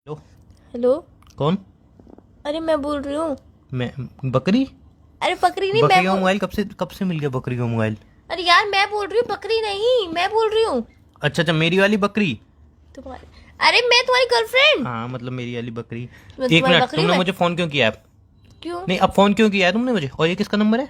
Hello. Hello. कौन? अरे मैं बोल रही हूँ। मैं? बकरी? अरे बकरी नहीं, बकरी का मोबाइल कब से मिल गया बकरी का मोबाइल? अरे यार मैं बोल रही हूँ, बकरी नहीं मैं बोल रही हूँ। अच्छा अच्छा, मेरी वाली बकरी। तुम्हारी? अरे मैं तुम्हारी गर्लफ्रेंड। हाँ मतलब मेरी वाली बकरी। मैं एक तुम्हारी मिनट, बकरी तुमने में मुझे फोन क्यों किया है? क्यों? नहीं, अब फोन क्यों किया है तुमने मुझे? और ये किसका नंबर है?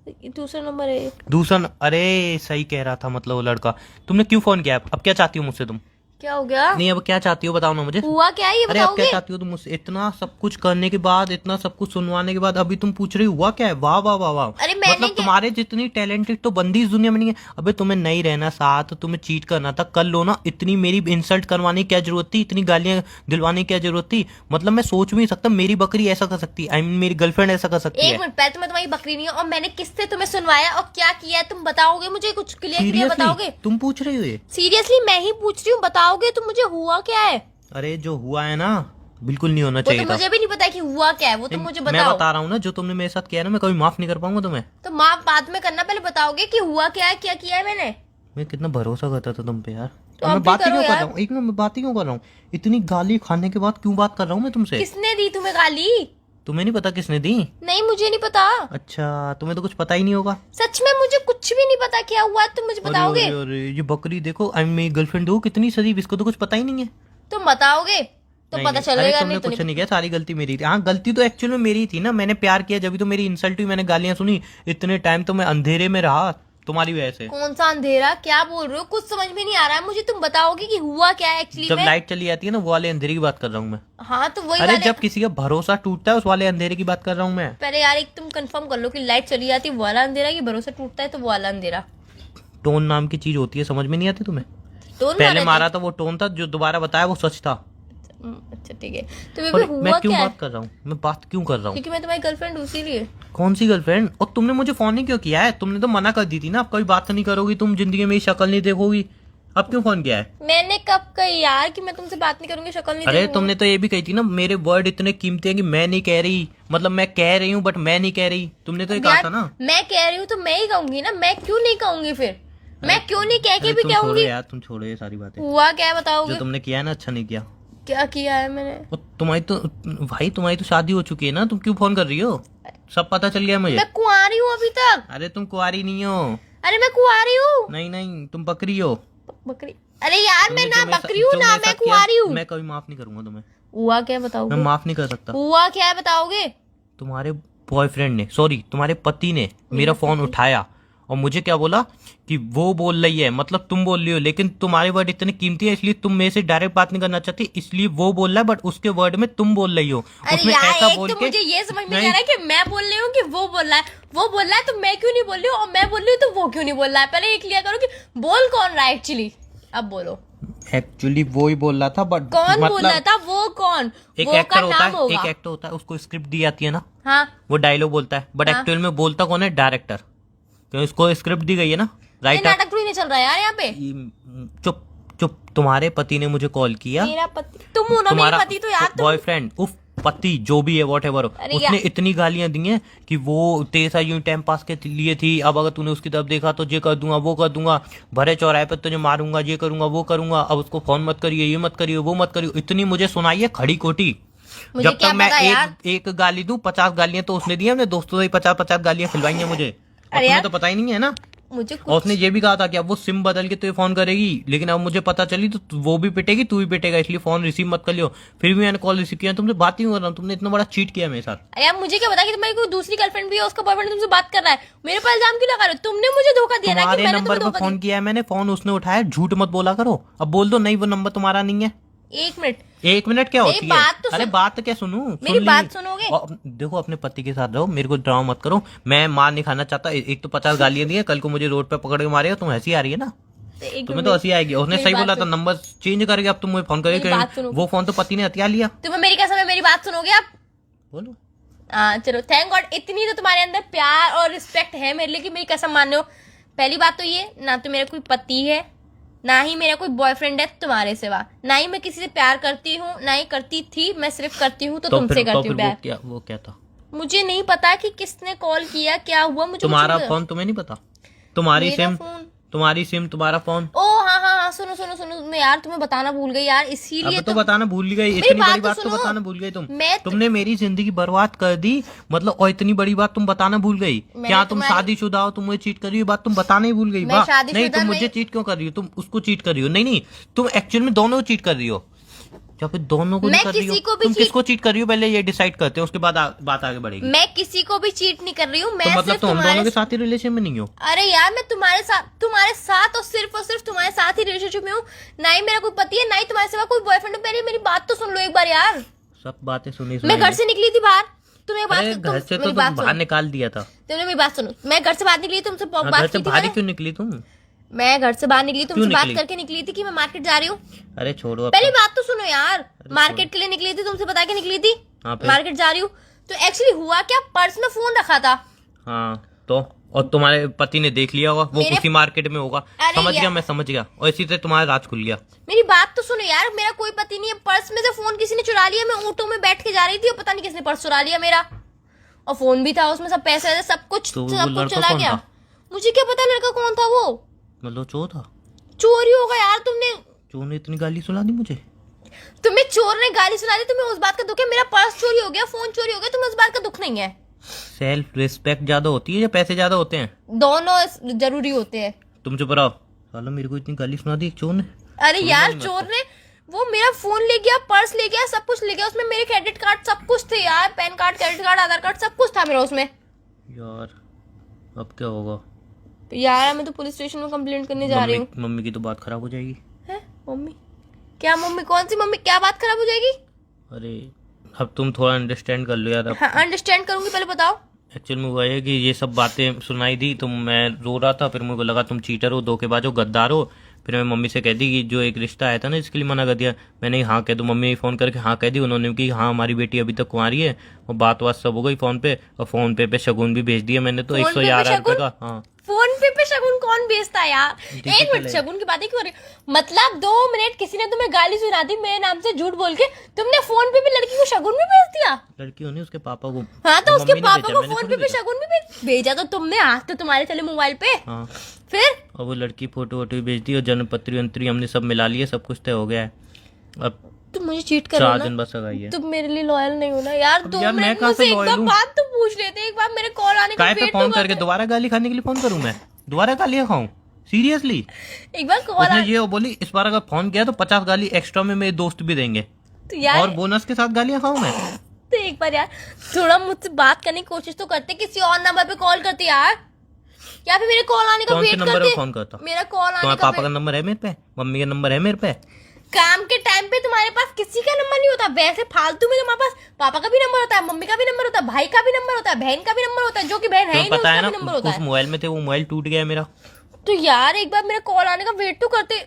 ये दूसरा नंबर है। दूसरा अरे सही कह रहा था, मतलब वो लड़का। तुमने क्यों फोन किया है? अब क्या चाहती हो मुझसे तुम? क्या हो गया? नहीं, अब क्या चाहती हो बताओ ना मुझे। हुआ क्या है ये अरे अब क्या बताओगे? चाहती हो तुम मुझसे? इतना सब कुछ करने के बाद, इतना सब कुछ सुनवाने के बाद अभी तुम पूछ रही हो हुआ क्या है? वाह वाह वाह वाह। अरे मैंने मतलब क्या? तुम्हारे जितनी टैलेंटेड तो बंदी इस दुनिया में नहीं है। अबे तुम्हें नहीं रहना साथ, तुम्हें चीट करना था, कर लो ना। इतनी मेरी इंसल्ट करवाने की क्या जरूरत थी? इतनी गालियां दिलवाने की क्या जरूरत थी? मतलब मैं सोच भी नहीं सकता मेरी बकरी ऐसा कर सकती है। आई मीन मेरी गर्लफ्रेंड ऐसा कर सकती एक है। मिनट, पहले तो मैं तुम्हारी बकरी नहीं हूँ, और मैंने किससे तुम्हें सुनवाया और क्या किया है तुम बताओगे मुझे? कुछ क्लियर क्लियर बताओगे? सीरियसली तुम पूछ रही हो ये? सीरियसली मैं ही पूछ रही हूँ, बताओगे तुम मुझे हुआ क्या है? अरे जो हुआ है ना, बिल्कुल नहीं होना वो तो चाहिए था। मुझे भी नहीं पता कि हुआ क्या है, वो तुम मुझे मैं बताओ। बता रहा हूँ ना, जो तुमने मेरे साथ किया है ना, मैं कभी माफ नहीं कर पाऊंगा तुम्हें। तो माफ बाद में करना, पहले बताओगे कि हुआ क्या है, क्या किया है मैंने। मैं कितना भरोसा करता था तुम पे यार। तो अब अब मैं भी बात ही करो क्यों कर यार। रहा हूँ? एक मिनट, मैं बात ही क्यों कर रहा हूँ? इतनी गाली खाने के बाद क्यों बात कर रहा हूँ मैं तुमसे? किसने दी तुम्हें गाली? तुम्हें नहीं पता किसने दी? नहीं मुझे नहीं पता। अच्छा, तुम्हें तो कुछ पता ही नहीं होगा। सच में मुझे कुछ भी नहीं पता क्या हुआ, तुम मुझे अरे बताओगे? अरे अरे, ये बकरी देखो, आई मेरी गर्लफ्रेंड हो कितनी शरीफ, इसको तो कुछ पता ही नहीं है। तुम बताओगे तो नहीं पता नहीं, अरे चलेगा, तुमने नहीं तो कुछ नहीं। नहीं किया, सारी गलती मेरी थी। हाँ, गलती तो एक्चुअली में मेरी थी ना, मैंने प्यार किया जब भी तो मेरी इंसल्ट हुई, मैंने गालियां सुनी। इतने टाइम तो मैं अंधेरे में रहा तुम्हारी वजह से। कौन सा अंधेरा? क्या बोल रहे हो? कुछ समझ में नहीं आ रहा है मुझे, तुम बताओगे कि हुआ क्या है एक्चुअली जब में। लाइट चली जाती है ना, वो वाले अंधेरे की बात कर रहा हूँ मैं। हाँ तो वही अरे वाले। जब किसी का भरोसा टूटता है, उस वाले अंधेरे की बात कर रहा हूँ मैं। पहले यार एक तुम कंफर्म कर लो कि लाइट चली जाती है वो वाला अंधेरा, कि भरोसा टूटता है तो वो वाला अंधेरा। टोन नाम की चीज होती है, समझ में नहीं आती तुम्हें? टोन पहले मारे मारा थे? था वो टोन था, जो दोबारा बताया वो सच था। अच्छा ठीक है। तो और बेबी मैं हुआ क्यों क्या है? बात कर रहा हूँ? मैं बात क्यों कर रहा हूँ? क्योंकि मैं तुम्हारी गर्लफ्रेंड हूँ इसीलिए। कौन सी गर्लफ्रेंड? और तुमने मुझे फोन नहीं क्यों किया है? तुमने तो मना कर दी थी ना, अब कभी बात नहीं करोगी तुम, जिंदगी में शक्ल नहीं देखोगी। अब क्यों फोन किया है? मैंने कब कही यार कि मैं तुमसे बात नहीं करूंगी, शक्ल नहीं अरे देखूंगी? तुमने तो ये भी कही थी ना, मेरे वर्ड इतने कीमती हैं कि मैं नहीं कह रही। मतलब मैं कह रही हूँ बट मैं नहीं कह रही। तुमने तो ये कहा यार था ना। मैं कह रही हूँ तो मैं ही कहूंगी ना, मैं क्यों नहीं कहूंगी फिर? मैं क्यों नहीं कह के अरे भी तुम छोड़ो कहूंगी? यार, तुम छोड़ो ये सारी बातें। हुआ क्या है जो बताओगे? तुमने किया है ना, अच्छा नहीं किया। क्या किया है मैंने? और तुम्हारी तो, भाई तुम्हारी तो शादी हो चुकी है ना, तुम क्यों फोन कर रही हो? सब पता चल गया मुझे। मैं कुंवारी हूँ अभी तक। अरे तुम कुंवारी नहीं हो। अरे मैं कुंवारी हूँ। नहीं नहीं, तुम बकरी हो। बकरी? अरे यार मैं तुमने ना जो मेरे बकरी हूँ जो ना मेरे मैं साथ किया, कुंवारी हूँ। मैं कभी माफ नहीं करूंगा तुम्हें। हुआ क्या है मैं बताओगे? माफ नहीं कर सकता। हुआ क्या है बताओगे? तुम्हारे बॉयफ्रेंड ने, सॉरी तुम्हारे पति ने मेरा फोन उठाया और मुझे क्या बोला कि वो बोल रही है, मतलब तुम बोल रही हो, लेकिन तुम्हारे वर्ड इतने कीमती है इसलिए तुम मेरे से डायरेक्ट बात नहीं करना चाहती, इसलिए वो बोल रहा है, बट उसके वर्ड में तुम बोल रही हो। अरे उसने यार ऐसा एक बोल तो के मुझे ये समझ में नहीं नहीं, आ रहा है कि मैं बोल रही हूँ कि वो बोल रहा है। वो बोल रहा है तो मैं क्यों नहीं बोल रही हूँ, और मैं बोल रही हूँ तो वो क्यों नहीं बोल रहा है? पहले ये क्लियर करो कि बोल कौन रहा है एक्चुअली। अब बोलो एक्चुअली वो ही बोल रहा था, बट कौन मतलब बोल रहा था? वो कौन? एक वो एक्टर का होता नाम है, होगा। एक एक्टर होता है, उसको स्क्रिप्ट दी जाती है ना, हाँ वो डायलॉग बोलता है, बट हाँ। एक्चुअल में बोलता कौन है? डायरेक्टर। क्यों? इसको स्क्रिप्ट दी गई है ना, ये राइटर। नाटक थोड़ी नहीं चल रहा है यार यहाँ पे। चुप चुप, तुम्हारे पति ने मुझे कॉल किया। मेरा पति? तुम हो ना मेरा पति, तो यार तुम। बॉयफ्रेंड, उफ, पति जो भी है वॉट एवर, अरे उसने यार। इतनी गालियां दी हैं कि वो तेसा यूं टाइम पास के लिए थी, अब अगर तूने उसकी तरफ देखा तो ये कर दूंगा, वो कर दूंगा, भरे चौराहे पे तुझे मारूंगा, ये करूंगा, वो करूंगा, अब उसको फोन मत करिए, ये मत करिए, वो मत करिए, इतनी मुझे सुनाई है खड़ी खोटी। मुझे जब क्या तक मैं पता यार। एक गाली दूं, 50 गालियां तो उसने दी है, अपने दोस्तों से 50-50 गालियां खिलवाई हैं मुझे। और अरे तुम्हें यार तो पता ही नहीं है ना। मुझे और कुछ। उसने ये भी कहा था कि अब वो सिम बदल के तुझे फोन करेगी, लेकिन अब मुझे पता चली तो वो भी पिटेगी, तू भी पिटेगा, इसलिए फोन रिसीव मत कर लियो। फिर भी मैंने कॉल रिसीव किया, तुमसे बात ही नहीं कर रहा हूँ, तुमने इतना बड़ा चीट किया मेरे साथ। अरे यार मुझे क्या पता कि तुम्हारी कोई दूसरी गर्लफ्रेंड भी है, उसका बॉयफ्रेंड तुमसे बात कर रहा है। मेरे पर इल्जाम क्यों लगा रहे हो? तुमने मुझे धोखा दिया ना, कि तुम्हारे मैंने नंबर तुम्हें पर धोखा फोन किया है मैंने, फोन उसने उठाया, झूठ मत बोला करो। अब बोल दो नहीं वो नंबर तुम्हारा नहीं है। दिया। एक मिनट। एक मिनट क्या मेरी होती बात है? तो अरे सुन। बात क्या सुनूं? मेरी सुन ली। बात सुनोगे? और देखो अपने पति के साथ रहो, मेरे को ड्रामा मत करो। मैं मार नहीं खाना चाहता, एक तो 50 गालियां दी है, कल को मुझे रोड पे पकड़ के मारेगा, तुम हंसी आ रही है ना? तो एक तुम्हें तो हंसी आएगी। उसने मेरी सही बात बोला था, सुनो। नंबर चेंज करके अब तुम मुझे फोन मेरी बात करेगा। सुनो। वो फोन तो पति ने हथिया लिया। तुम्हें मेरी कसम है, मेरी बात सुनोगे आप? बोलो। हाँ चलो, थैंक गॉड इतनी तो तुम्हारे अंदर प्यार और रिस्पेक्ट है मेरे लिए कि मेरी कसम मान लो। पहली बात तो ये, ना तो मेरा कोई पति है, ना ही मेरा कोई बॉयफ्रेंड है तुम्हारे सिवा, ना ही मैं किसी से प्यार करती हूँ, ना ही करती थी। मैं सिर्फ करती हूँ तो तुमसे करती हूँ प्यार। वो क्या था? मुझे नहीं पता कि किसने कॉल किया, क्या हुआ, मुझे तुम्हारा कुछ नहीं फोन तुम्हें नहीं पता? तुम्हारी पता। मेरा सिम, फोन? तुम्हारी सिम, तुम्हारा फोन। ओ हाँ हाँ हाँ, सुनो सुनो सुनो, मैं यार तुम्हें बताना भूल गई यार, इसीलिए अब तो बताना भूल गई, मेरी इतनी बात बड़ी तो बात तो सुनो। बताना भूल गई तुम। मैं तुमने मेरी जिंदगी बर्बाद कर दी, मतलब, और इतनी बड़ी बात तुम बताना भूल गई। मैंने क्या तुम तुम्हारी- शादीशुदा हो, तुम मुझे चीट कर रही हो, बात तुम बताना ही भूल गई। मैं वाह, शादीशुदा नहीं तुम मुझे नहीं- चीट क्यों कर रही हो, तुम उसको चीट कर रही हो। नहीं नहीं, तुम एक्चुअल में दोनों को चीट कर रही हो, या फिर दोनों को मैं नहीं कर रही किसी हो। को भी तुम cheat- किसको चीट कर रही हो पहले ये डिसाइड करते हैं, उसके बाद बात आगे बढ़ेगी। मैं किसी को भी चीट नहीं कर रही हूँ, मैं तो मतलब सिर्फ तुम हम दोनों के तुम्हारे साथ ही रिलेशन में नहीं हो। अरे यार मैं तुम्हारे साथ और सिर्फ तुम्हारे साथ ही रिलेशनशिप में हूँ। ना ही मेरा कोई पति है, ना ही तुम्हारे सिवा कोई बॉयफ्रेंड है। पहले मेरी बात तो सुन लो एक बार यार। सब बातें सुनी मैं घर से निकली थी बाहर, तुम्हें अरे घर से तो मेरी तुम बात बाहर सुनो, निकाल दिया था। तुमने मेरी बात सुनो। मैं घर से बाहर निकली, तुमसे हाँ, बात घर की से थी बाहर ही मैंने। क्यों निकली तुम? मैं घर से बाहर निकली, तुमसे क्यों बात निकली? करके निकली थी कि मैं मार्केट जा रही हूँ। अरे छोड़ो अब पहली तो। बात तो सुनो यार, मार्केट के लिए निकली थी, तुमसे बता के निकली थी हाँ, फिर? मार्केट जा रही हूँ। तो एक्चुअली हुआ क्या, पर्स में फोन रखा था। हाँ तो, और तुम्हारे पति ने देख लिया होगा, वो मेरे- उसी मार्केट में होगा। अरे समझ गया, यार। मैं समझ गया, और इसी से तुम्हारा राज खुल गया। मेरी बात तो सुनो यार, मेरा कोई पति नहीं है। पर्स में से फोन किसी ने चुरा लिया। मैं ऑटो में बैठ के जा रही थी और पता नहीं किसने पर्स चुरा लिया मेरा, और फोन भी था उसमें, सब पैसे वैसे सब कुछ तो वो सब कुछ लड़का चला कौन गया। था? मुझे क्या पता लड़का कौन था वो। मतलब चोर था? चोरी होगा यार, चोर ने इतनी गाली सुना दी मुझे। तुम्हें चोर ने गाली सुना दी, तुम्हें उस बात का दुख है। मेरा पर्स चोरी हो गया, फोन चोरी हो गया, तुम्हें उस बात का दुख नहीं है। सेल्फ रिस्पेक्ट ज्यादा होती है या पैसे ज्यादा होते हैं? दोनों जरूरी होते हैं। तुम चुप रहो। साला मेरे को इतनी गाली सुना दी एक चोर ने। अरे यार चोर ने वो मेरा फोन ले गया, पर्स ले गया, सब कुछ ले गया। उसमें मेरे क्रेडिट कार्ड सब कुछ थे यार, पैन कार्ड, क्रेडिट कार्ड, आधार कार्ड, सब कुछ था मेरा उसमें। यार अब क्या होगा? तो यार मैं तो पुलिस स्टेशन में कंप्लेंट करने जा रही हूँ। मम्मी की तो बात खराब हो जाएगी। है मम्मी? क्या मम्मी? कौन सी मम्मी? क्या बात खराब हो जाएगी? अरे अब तुम थोड़ा अंडरस्टैंड कर लो यार। हाँ अंडरस्टैंड करूंगी, पहले बताओ। एक्चुअल में हुआ है कि ये सब बातें सुनाई दी तो मैं रो रहा था, फिर मुझे लगा तुम चीटर हो, धोखेबाज हो, गद्दार हो। फिर मैं मम्मी से कह दी कि जो एक रिश्ता आया था ना इसके लिए मना कर दिया। मैंने हाँ कह दो, मम्मी ने फोन करके हाँ कह दी। उन्होंने कि हाँ हमारी बेटी अभी तक कुंवारी है, और बात सब हो गई फोन पे, और फोन पे शगुन भी भेज दिया मैंने तो फोन पे 111 रुपए शगुन? का। हाँ फोन पे शगुन कौन भेजता है यार? ठीक एक मिनट, है, शगुन की बातें क्यों हो रही? मतलब 2 मिनट किसी ने तुम्हें गाली सुना दी मेरे नाम से झूठ बोल के, तुमने फोन पे भी लड़की को शगुन भी भेज दिया? लड़की होनी उसके पापा को। हाँ तो उसके मम्मी ने पापा भेजा, को मैंने फोन थोड़ी पे भेजा। शगुन भी भेजा तो तुमने, आज तो तुम्हारे चले मोबाइल पे। हाँ, फिर और वो लड़की फोटो वोटो भी भेज दी, और जन्मपत्री वंत्री हमने सब मिला लिए, सब कुछ तय हो गया है। अब तुम मुझे चीट कर रहे हो 4 ना? दिन बस सगाई है। तुम मेरे लिए लॉयल नहीं हो ना यार। अब 2 यार, मैं मिनट कहाँ से मुझसे एक loyal बार हूँ? बात तो पूछ लेते, एक बार मेरे कॉल आने का काय पे वेट फोन तो करके करते। दोबारा गाली खाने के लिए फोन करूं मैं? दोबारा गालियां खाऊं? सीरियसली? एक बार कॉल उसने ये बोली इस बार अगर फोन किया तो 50 गाली एक्स्ट्रा में मेरे दोस्त भी देंगे, तो यार और बोनस के साथ गालियां खाऊं मैं? तो एक बार यार थोड़ा मुझसे बात करने की कोशिश तो करते, किसी और नंबर पे कॉल करते यार, या फिर मेरे कॉल आने का कौन से वेट नंबर पे करते। फोन करता? मेरा कॉल आने तुम्हारे का पापा का नंबर है मेरे पे, मम्मी का नंबर है मेरे पे? काम के टाइम पे तुम्हारे पास किसी का नंबर नहीं होता। वैसे फालतू में तुम्हारे पास पापा का भी नंबर होता है, मम्मी का भी नंबर होता है, भाई का भी नंबर होता है, बहन का भी नंबर होता है, जो कि बहन है ही तुम्हें नहीं पता है उसका ना, भी नंबर होता उस है। मोबाइल में थे, वो मोबाइल टूट गया है मेरा। तो यार एक बार मेरे कॉल आने का वेट तो करते।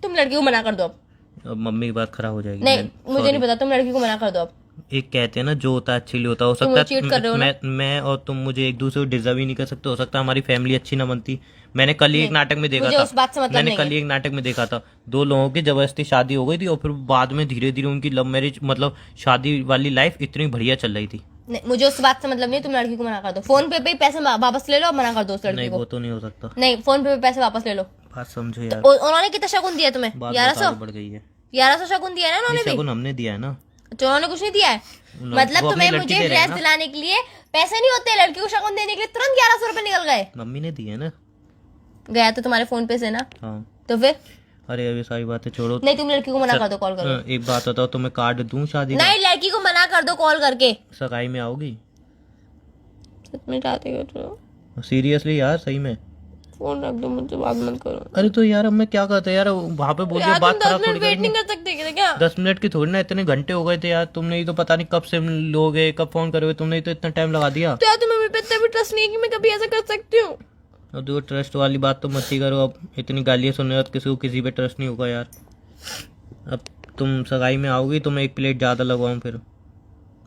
तुम लड़की को मना कर दो अब। अब मम्मी की बात खराब हो जाएगी। नहीं मुझे नहीं पता, तुम लड़की को मना कर दो अब। एक कहते हैं ना, जो होता है अच्छे लिए होता है। हो तुम सकता मुझे cheat कर रहे हो है मैं और तुम मुझे एक दूसरे को डिजर्व ही नहीं कर सकते। हो सकता है हमारी फैमिली अच्छी ना बनती। मैंने कल ही एक नाटक में देखा मुझे था, उस बात से मतलब मैंने नहीं कल है। ही एक नाटक में देखा था, 2 लोगों की जबरदस्ती शादी हो गई थी, और फिर बाद में धीरे धीरे उनकी लव मैरिज, मतलब शादी वाली लाइफ इतनी बढ़िया चल रही थी। नहीं मुझे उस बात से मतलब नहीं, तुम लड़की को मना कर दो। फोन पे ही पैसे वापस ले लो और मना कर दो उस लड़की नहीं को। वो तो नहीं हो सकता। नहीं फोन पे पैसे वापस ले लो। बात समझो यार, उन्होंने कितना शगुन दिया तुम्हें? बात 1100 बहुत आगे बढ़ गई है। 1100 शगुन दिया है ना उन्होंने भी? शगुन हमने दिया है ना। तो उन्होंने कुछ नहीं दिया है? मतलब वो अपनी तुम्हें लड़की मुझे दे रहे हैं ड्रेस ना। दिलाने के लिए पैसे नहीं होते, लड़की को शगुन देने के लिए तुरंत 1100 रुपए निकल गए। मम्मी ने दिए ना। गया तो तुम्हारे फोन पे से ना, हाँ। तो फिर अरे अभी सारी बातें छोड़ो। नहीं तुम लड़की को मना कर दो कॉल करो। एक बात बताओ, तुम्हें कार्ड दूं शादी का? नहीं लड़की को मना कर दो कॉल करके। सगाई में आओगी? सच में चाहते हो तो सीरियसली यार, सही में? फोन रख दो, मुझसे बात मत करो अरे तो यार अब मैं क्या करता यार, वहां पे बोल यार। के बात तुम 10 खराब मिनट थोड़ी वेट नहीं करेंगे। कर सकते क्या? 10 मिनट की थोड़ी ना, इतने घंटे हो गए थे यार। तुमने ही तो पता नहीं कब से लोगे, कब फोन करोगे, तुमने ही तो इतना टाइम लगा दिया। तो यार तुम्हें मेरे पे इतना भी ट्रस्ट नहीं है कि मैं कभी ऐसा कर सकती हूँ? अब देखो, ट्रस्ट वाली बात तो मत ही करो। अब इतनी गालियां सुनने बाद किसी को किसी पे ट्रस्ट नहीं होगा यार। अब तुम सगाई में आओगी तो मैं 1 प्लेट ज्यादा लगवाऊं फिर?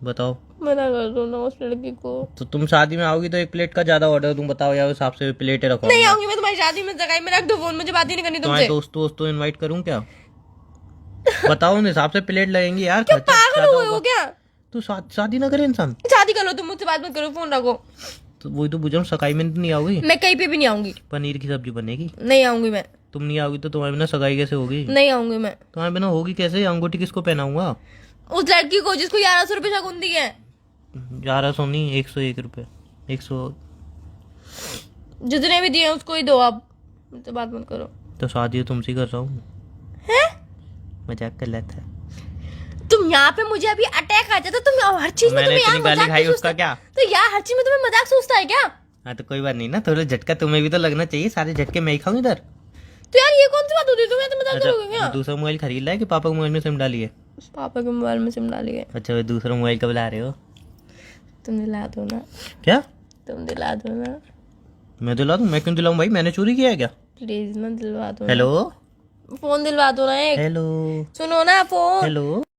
बताओ। मना कर दो ना उस लड़की को। तो तुम शादी में आओगी तो 1 प्लेट का ज्यादा ऑर्डर दूं? बताओ यार, उस हिसाब से प्लेटें रखो। नहीं आऊंगी मैं तुम्हारी शादी में, सगाई में रख दो फोन, मुझे बात ही नहीं करनी तुम्हारे तुमसे। दोस्तों इनवाइट करूं क्या? बताओ, उन हिसाब से प्लेट लगेंगी यार। खर्चा पागल ज्यादा हुए हो होगा। क्या? तो शादी ना करे इंसान? शादी कर लो तुम, मुझसे बात मत करो, फोन रखो। तो वही तो पूछ रहा हूँ, सगाई में तो नहीं आओगी? मैं कहीं पे भी नहीं आऊंगी। पनीर की सब्जी बनेगी। नहीं आऊंगी मैं। तुम नहीं आओगी तो तुम्हारे बिना सगाई कैसे होगी? नहीं आऊंगी मैं। तुम्हारे बिना होगी कैसे? अंगूठी किसको पहनाऊंगा? उस लड़की को जिसको 1100 रुपए शगुन दी है। 1100 नहीं, 101 रुपये। 100। जितने भी दिए उसको ही दो आप, मुझसे बात मत करो। तो शादी तुमसे कर रहा हूँ। हैं? मजाक कर लेता है। तुम यहाँ पे मुझे अभी अटैक आ जाता, तुम हर चीज में मैंने तुम्हें यार इतनी गाली मजाक खाई क्यों उसका सोचता? क्या? तो यार हर चीज में तुम्हें मजाक सोचता है क्या? हाँ तो कोई बात नहीं ना, थोड़ा झटका तुम्हें भी तो लगना चाहिए। सारे झटके मैं ही खाऊं इधर। तो यार ये कौन सी बात होती है, तुम्हें तो मजाक करोगे अच्छा, क्या? दूसरा मोबाइल खरीद लाया कि पापा के मोबाइल में सिम डाली है? पापा के मोबाइल में सिम डाली है। अच्छा, वे दूसरा मोबाइल कब ला रहे हो? तुम दिला दो ना। क्या? तुम दिला दो ना मैं दिला दूं? मैं क्यों दिलाऊं भाई? मैंने चोरी किया है क्या? प्लीज ना, दिलवा दो ना। हेलो फोन दिलवा दो ना एक। हेलो सुनो ना फोन। हेलो।